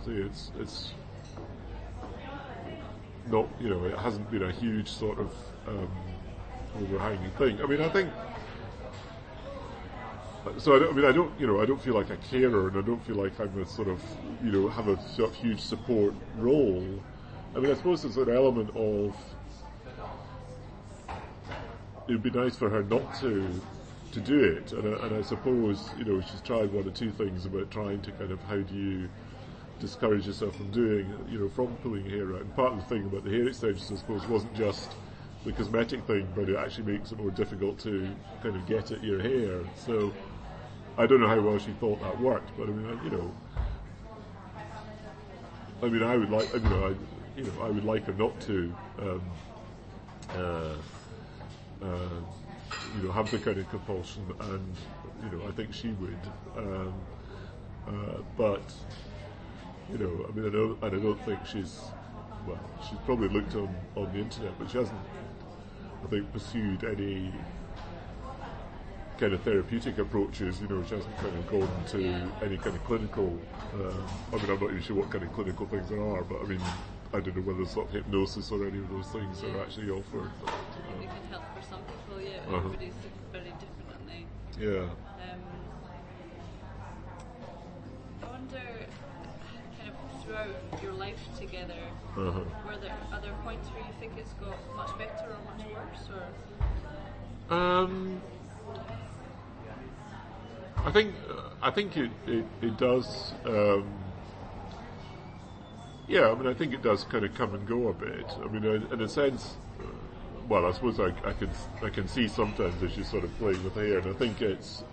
say it's not, it hasn't been a huge sort of overhanging thing. I mean, I think. So I don't feel like a carer, and I don't feel like I'm a sort of, have a sort of huge support role. I mean, I suppose there's an element of it'd be nice for her not to do it, and I suppose she's tried one or two things about trying to kind of how do you discourage yourself from doing, from pulling hair out. And part of the thing about the hair extensions, I suppose, wasn't just the cosmetic thing, but it actually makes it more difficult to kind of get at your hair. So I don't know how well she thought that worked, but I would like, I would like her not to, have the kind of compulsion, and I think she would. But I don't think she's probably looked on the internet, but she hasn't, I think, pursued any kind of therapeutic approaches. She hasn't kind of gone to any kind of clinical. I'm not even sure what kind of clinical things there are, but I don't know whether it's sort of hypnosis or any of those things are actually offered. But, it can help for some people, yeah. Everybody's very different, aren't they? Yeah. I wonder, kind of throughout your life together, were there other points where you think it's got much better or much worse, or? I think it does. I think it does kind of come and go a bit. In a sense, I suppose I can see sometimes as she's sort of playing with hair, and I think it's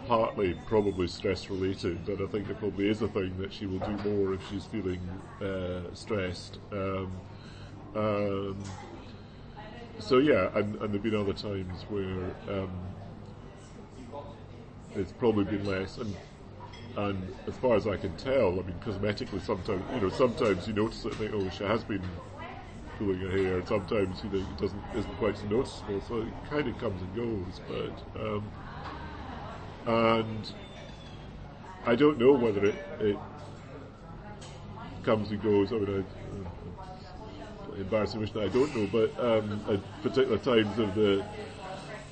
partly probably stress related, but I think there probably is a thing that she will do more if she's feeling stressed. So yeah, and there've been other times where it's probably been less, and as far as I can tell, cosmetically sometimes you notice it and think, oh, she has been pulling her hair, and sometimes it isn't quite so noticeable, so it kind of comes and goes, but and I don't know whether it comes and goes. Embarrassing wish that I don't know, but at particular times of the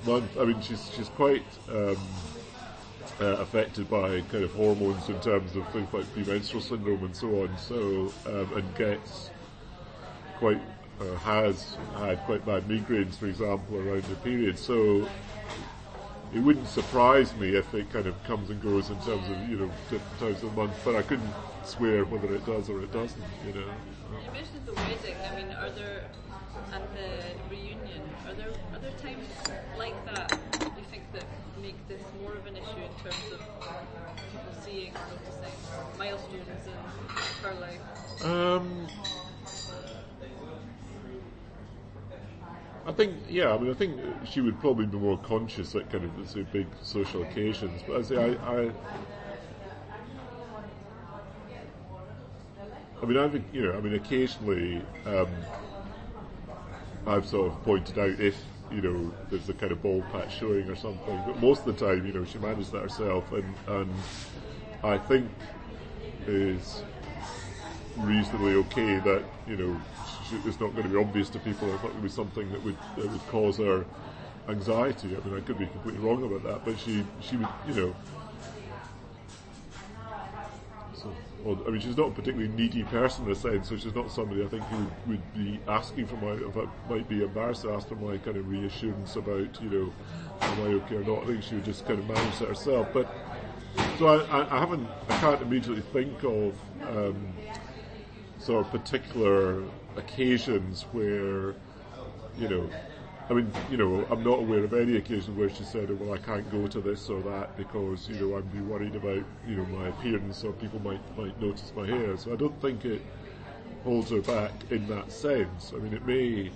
month, she's quite affected by kind of hormones in terms of things like premenstrual syndrome and so on. So and gets quite has had quite bad migraines, for example, around the period. So it wouldn't surprise me if it kind of comes and goes in terms of different times of the month, but I couldn't swear whether it does or it doesn't. You mentioned the wedding. Are there, and the reunion, are there times like that you think that make this more of an issue in terms of people seeing, noticing milestones in her life? I think she would probably be more conscious at kind of, let's say, big social occasions. But I say occasionally I've sort of pointed out if there's a kind of bald patch showing or something, but most of the time she manages that herself, and I think is reasonably okay that it's not going to be obvious to people. I thought it would be something that would cause her anxiety. I could be completely wrong about that, but she would she's not a particularly needy person in a sense, so she's not somebody I think who would be asking for might be embarrassed to ask for my kind of reassurance about, am I okay or not. I think she would just kind of manage it herself. But so I can't immediately think of sort of particular occasions where, I'm not aware of any occasion where she said, well, I can't go to this or that because, I'd be worried about, my appearance or people might notice my hair. So I don't think it holds her back in that sense. It may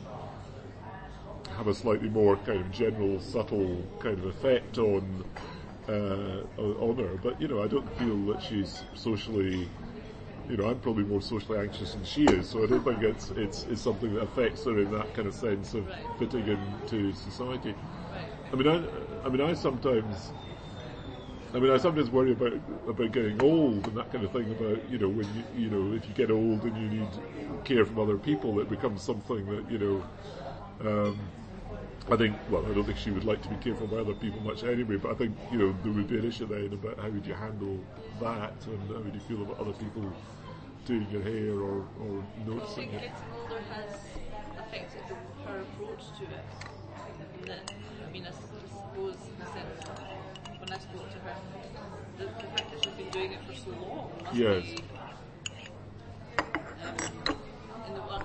have a slightly more kind of general, subtle kind of effect on her, but, I don't feel that she's socially... I'm probably more socially anxious than she is, so I don't think it's something that affects her in that kind of sense of fitting into society. I sometimes I mean, I sometimes worry about getting old and that kind of thing. About when if you get old and you need care from other people, it becomes something that I think. Well, I don't think she would like to be cared for by other people much anyway. But I think there would be an issue then about how would you handle that and how would you feel about other people doing your hair or noticing Do you think it. getting older has affected her approach to it? That, I mean, I suppose when I spoke to her, the fact that she's been doing it for so long must Yes. be, in the one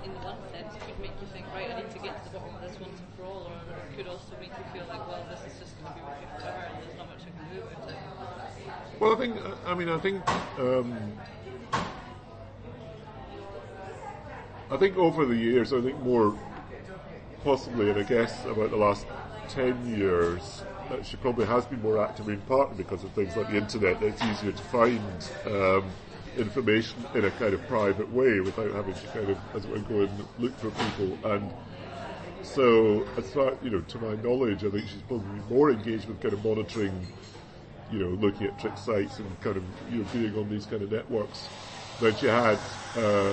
sense, could make you think, right, I need to get to the bottom of this once and for all, or it could also make you feel like, well, this is just going to be what gives to her, and there's not much I can do about it. Well, I think over the years, I think more possibly, and I guess about the last 10 years, that she probably has been more active, in part because of things like the internet. It's easier to find information in a kind of private way without having to kind of, as it were, go and look for people. And so, as far to my knowledge, I think she's probably more engaged with kind of monitoring, looking at trick sites and kind of being on these kind of networks than she had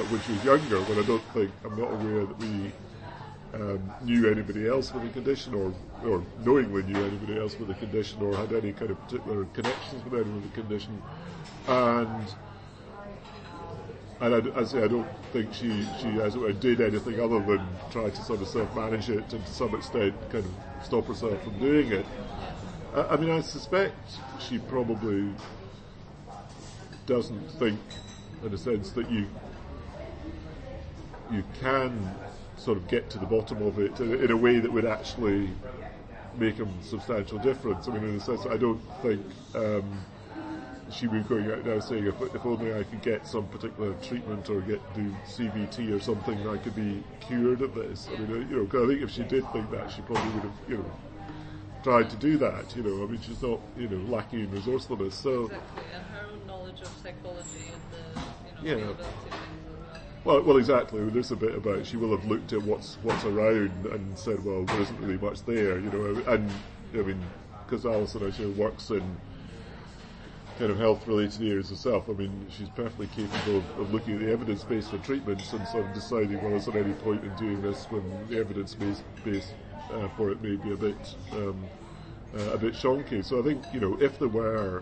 when she was younger. When I'm not aware that we knew anybody else with the condition, or knowingly knew anybody else with the condition, or had any kind of particular connections with anyone with the condition. And I don't think she as it were, did anything other than try to sort of self-manage it and to some extent kind of stop herself from doing it. I mean, I suspect she probably doesn't think, in a sense, that you can sort of get to the bottom of it in a way that would actually make a substantial difference. I mean, in a sense, I don't think she would be going out now saying, if only I could get some particular treatment or do CBT or something, I could be cured of this. I mean, 'cause I think if she did think that, she probably would have, tried to do that. I mean, she's not, lacking in resourcefulness. So Exactly, and her own knowledge of psychology and the Yeah. availability of things as well. Well, exactly. There's a bit about she will have looked at what's around and said, well, there isn't really much there, And I mean, because Alison actually works in kind of health-related areas herself. I mean, she's perfectly capable of looking at the evidence base for treatments and sort of deciding, well, is there any point in doing this when the evidence base for it may be a bit shonky. So I think if there were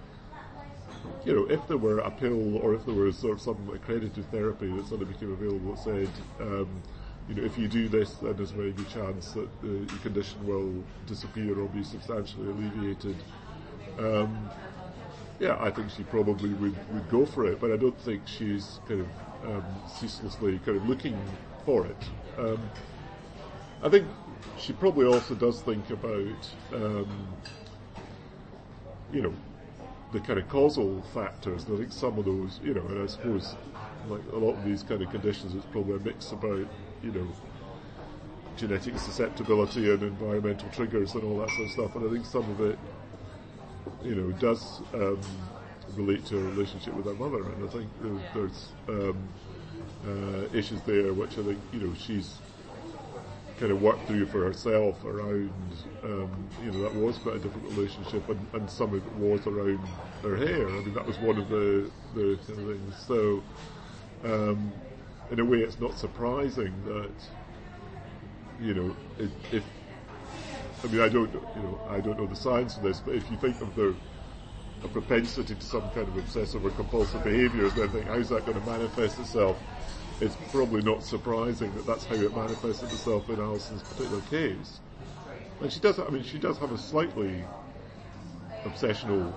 a pill or if there was sort of some accredited therapy that suddenly became available that said, if you do this, then there's a very good chance that your condition will disappear or be substantially alleviated. I think she probably would go for it, but I don't think she's kind of ceaselessly kind of looking for it. I think she probably also does think about, the kind of causal factors. And I think some of those, and I suppose like a lot of these kind of conditions, it's probably a mix about, genetic susceptibility and environmental triggers and all that sort of stuff. And I think some of it, does relate to her relationship with her mother. And I think there's issues there which I think, she's kind of worked through for herself around, that was quite a different relationship, and some of it was around her hair. I mean, that was one of the kind of things. So, in a way, it's not surprising that, if I mean, I don't know the science of this, but if you think of a propensity to some kind of obsessive or compulsive behaviour, then think, how's that going to manifest itself? It's probably not surprising that that's how it manifested itself in Alison's particular case. And she does have a slightly obsessional.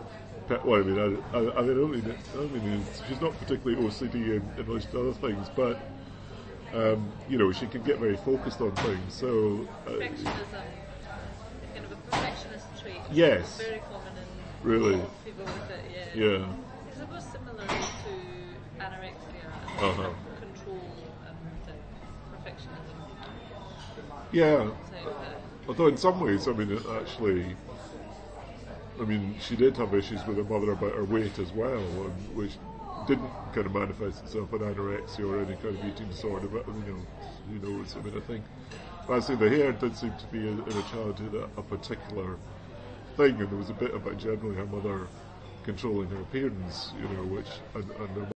Well, I don't mean she's not particularly OCD in relation to other things, but she can get very focused on things. So Perfectionism, kind of a perfectionist trait. Yes. Very common in Really? people with it. Yeah. It's supposed similar to anorexia and Uh-huh. control and perfectionism. Yeah. So, Although in some ways, I mean, she did have issues with her mother about her weight as well, which didn't kind of manifest itself in anorexia or any kind of eating disorder. But I think, the hair did seem to be in her childhood a particular thing, and there was a bit about generally her mother controlling her appearance, which and there